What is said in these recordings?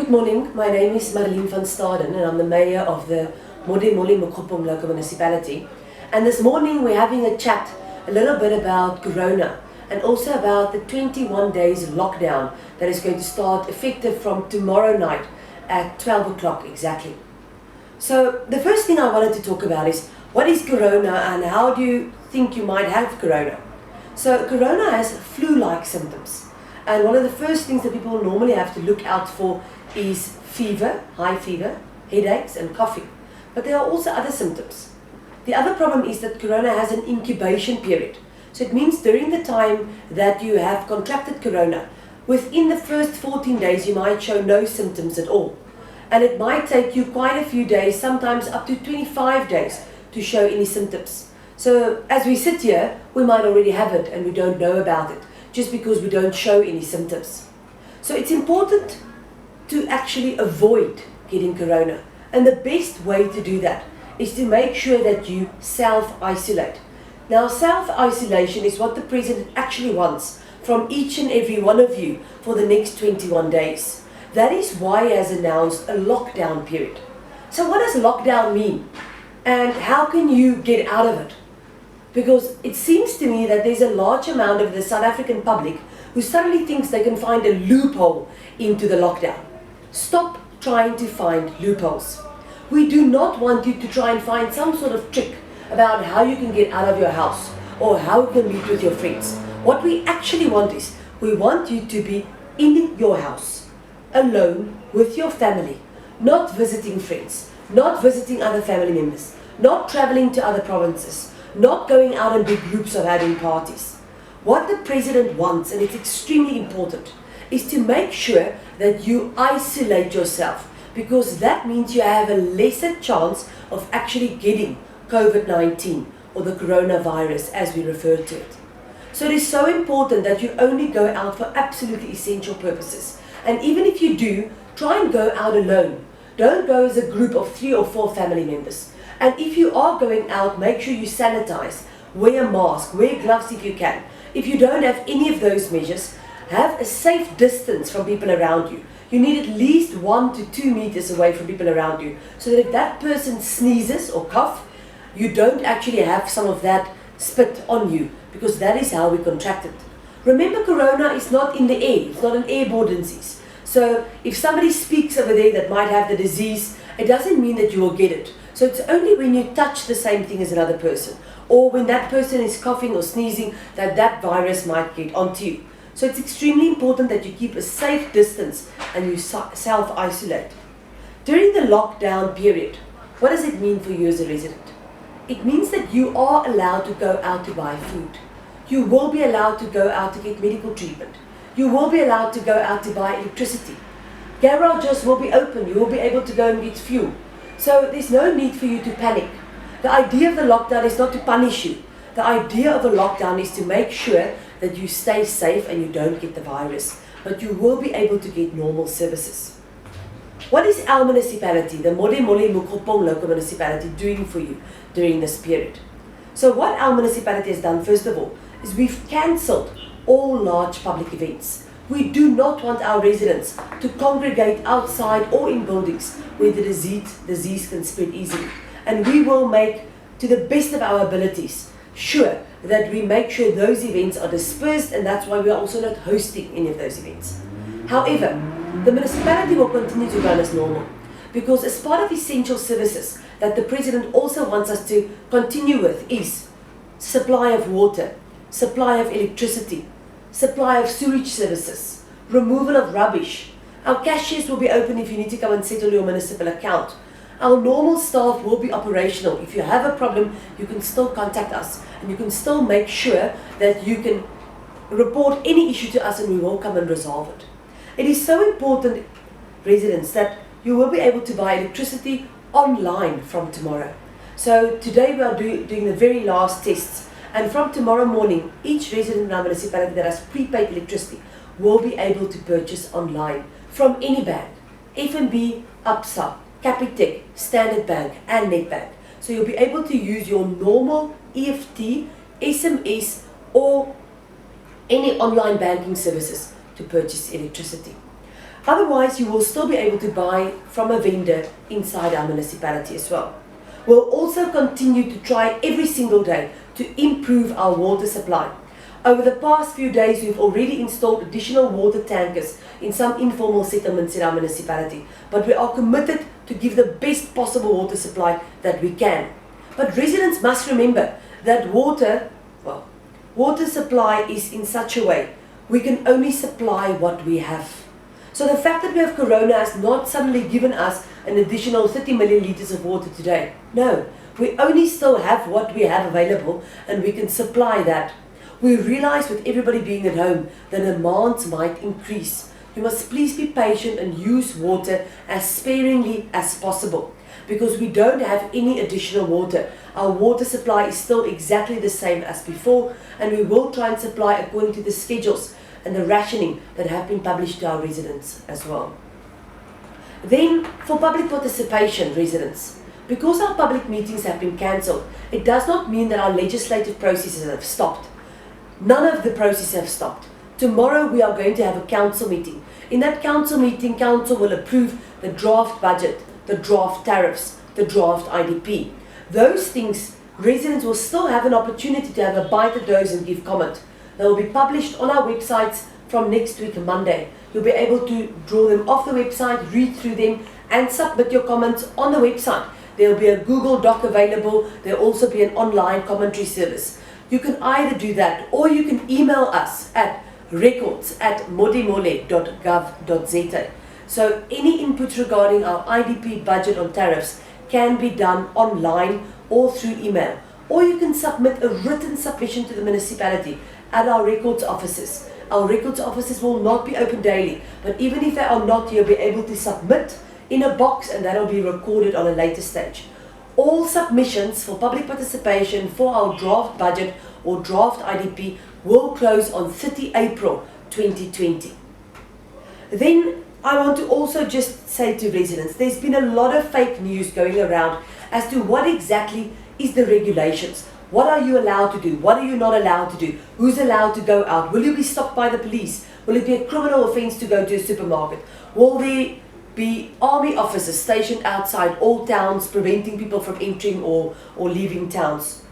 Good morning, my name is Marlene van Staden and I'm the mayor of the Modimolle-Mookgophong local municipality. And this morning we're having a chat a little bit about Corona and also about the 21 days lockdown that is going to start effective from tomorrow night at 12 o'clock exactly. So the first thing I wanted to talk about is what is Corona and how do you think you might have Corona? So Corona has flu-like symptoms. And one of the first things that people normally have to look out for is fever, high fever, headaches and coughing. But there are also other symptoms. The other problem is that Corona has an incubation period. So it means during the time that you have contracted Corona, within the first 14 days you might show no symptoms at all. And it might take you quite a few days, sometimes up to 25 days, to show any symptoms. So as we sit here, we might already have it and we don't know about it, just because we don't show any symptoms. So it's important to actually avoid getting Corona. And the best way to do that is to make sure that you self-isolate. Now, self-isolation is what the President actually wants from each and every one of you for the next 21 days. That is why he has announced a lockdown period. So what does lockdown mean? And how can you get out of it? Because it seems to me that there's a large amount of the South African public who suddenly thinks they can find a loophole into the lockdown. Stop trying to find loopholes. We do not want you to try and find some sort of trick about how you can get out of your house or how you can meet with your friends. What we actually want is, we want you to be in your house, alone with your family, not visiting friends, not visiting other family members, not traveling to other provinces, not going out in big groups or having parties. What the President wants, and it's extremely important, is to make sure that you isolate yourself, because that means you have a lesser chance of actually getting Covid-19 or the coronavirus as we refer to it. So it is so important that you only go out for absolutely essential purposes. And even if you do, try and go out alone. Don't go as a group of 3 or 4 family members. And if you are going out, make sure you sanitize, wear a mask, wear gloves if you can. If you don't have any of those measures, have a safe distance from people around you. You need at least 1 to 2 meters away from people around you, so that if that person sneezes or cough, you don't actually have some of that spit on you, because that is how we contract it. Remember, Corona is not in the air, it's not an airborne disease. So if somebody speaks over there that might have the disease, it doesn't mean that you will get it. So it's only when you touch the same thing as another person, or when that person is coughing or sneezing, that that virus might get onto you. So it's extremely important that you keep a safe distance and you self-isolate. During the lockdown period, what does it mean for you as a resident? It means that you are allowed to go out to buy food. You will be allowed to go out to get medical treatment. You will be allowed to go out to buy electricity. Garages will be open. You will be able to go and get fuel. So there's no need for you to panic. The idea of the lockdown is not to punish you. The idea of a lockdown is to make sure that you stay safe and you don't get the virus. But you will be able to get normal services. What is our municipality, the Modimolle-Mookgophong local municipality, doing for you during this period? So what our municipality has done, first of all, is we've cancelled all large public events. We do not want our residents to congregate outside or in buildings where the disease can spread easily. And we will make, to the best of our abilities, sure that we make sure those events are dispersed, and that's why we are also not hosting any of those events. However, the municipality will continue to run as normal, because as part of essential services that the President also wants us to continue with is supply of water, supply of electricity, supply of sewage services, removal of rubbish. Our cashiers will be open if you need to come and settle your municipal account. Our normal staff will be operational. If you have a problem, you can still contact us and you can still make sure that you can report any issue to us and we will come and resolve it. It is so important, residents, that you will be able to buy electricity online from tomorrow. So today we are doing the very last tests. And from tomorrow morning, each resident in our municipality that has prepaid electricity will be able to purchase online from any bank, FNB, ABSA, Capitec, Standard Bank and Nedbank. So you'll be able to use your normal EFT, SMS or any online banking services to purchase electricity. Otherwise, you will still be able to buy from a vendor inside our municipality as well. We'll also continue to try every single day to improve our water supply. Over the past few days, we've already installed additional water tankers in some informal settlements in our municipality, but we are committed to give the best possible water supply that we can. But residents must remember that water supply is in such a way we can only supply what we have. So the fact that we have Corona has not suddenly given us an additional 30 million litres of water today. No, we only still have what we have available and we can supply that. We realize with everybody being at home, the demands might increase. You must please be patient and use water as sparingly as possible, because we don't have any additional water. Our water supply is still exactly the same as before, and we will try and supply according to the schedules and the rationing that have been published to our residents as well. Then, for public participation, residents, because our public meetings have been cancelled, it does not mean that our legislative processes have stopped. None of the processes have stopped. Tomorrow we are going to have a council meeting. In that council meeting, council will approve the draft budget, the draft tariffs, the draft IDP. Those things, residents will still have an opportunity to have a bite of those and give comment. They will be published on our websites from next week, Monday. You'll be able to draw them off the website, read through them, and submit your comments on the website. There will be a Google Doc available. There will also be an online commentary service. You can either do that, or you can email us at records@modimolle.gov.za. So any input regarding our IDP budget on tariffs can be done online or through email. Or you can submit a written submission to the municipality at our records offices. Our records offices will not be open daily, but even if they are not, you'll be able to submit in a box and that will be recorded on a later stage. All submissions for public participation for our draft budget or draft IDP will close on 30 April 2020. Then I want to also just say to residents, there's been a lot of fake news going around as to what exactly is the regulations. What are you allowed to do? What are you not allowed to do? Who's allowed to go out? Will you be stopped by the police? Will it be a criminal offence to go to a supermarket? Will there be army officers stationed outside all towns preventing people from entering or leaving towns?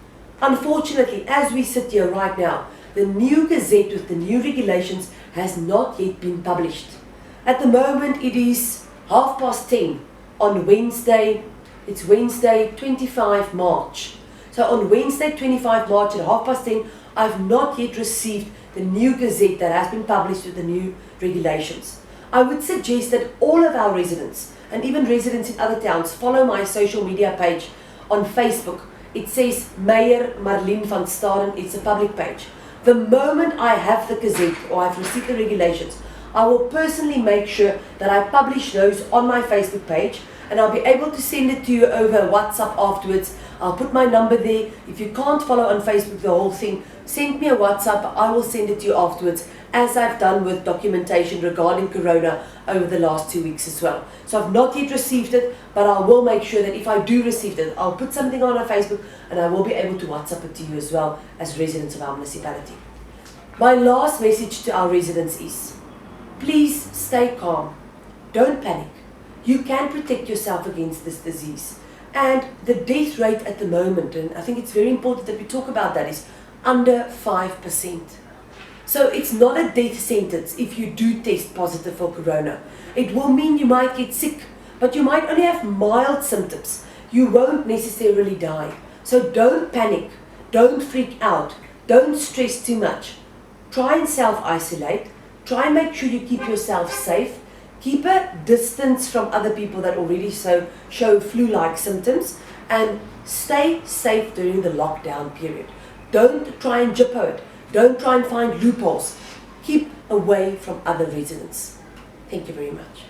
Unfortunately, as we sit here right now, the new gazette with the new regulations has not yet been published. At the moment it is 10:30 on Wednesday. It's Wednesday 25 March. So on Wednesday 25 March at 10:30, I've not yet received the new gazette that has been published with the new regulations. I would suggest that all of our residents, and even residents in other towns, follow my social media page on Facebook. It says Mayor Marlene van Staden. It's a public page. The moment I have the gazette or I've received the regulations, I will personally make sure that I publish those on my Facebook page, and I'll be able to send it to you over WhatsApp afterwards. I'll put my number there. If you can't follow on Facebook the whole thing, send me a WhatsApp. I will send it to you afterwards, as I've done with documentation regarding Corona over the last 2 weeks as well. So I've not yet received it, but I will make sure that if I do receive it, I'll put something on our Facebook and I will be able to WhatsApp it to you as well as residents of our municipality. My last message to our residents is, please stay calm. Don't panic. You can protect yourself against this disease. And the death rate at the moment, and I think it's very important that we talk about that, is under 5%. So it's not a death sentence if you do test positive for Corona. It will mean you might get sick, but you might only have mild symptoms. You won't necessarily die. So don't panic. Don't freak out. Don't stress too much. Try and self-isolate. Try and make sure you keep yourself safe. Keep a distance from other people that already show flu-like symptoms, and stay safe during the lockdown period. Don't try and jippo it. Don't try and find loopholes. Keep away from other residents. Thank you very much.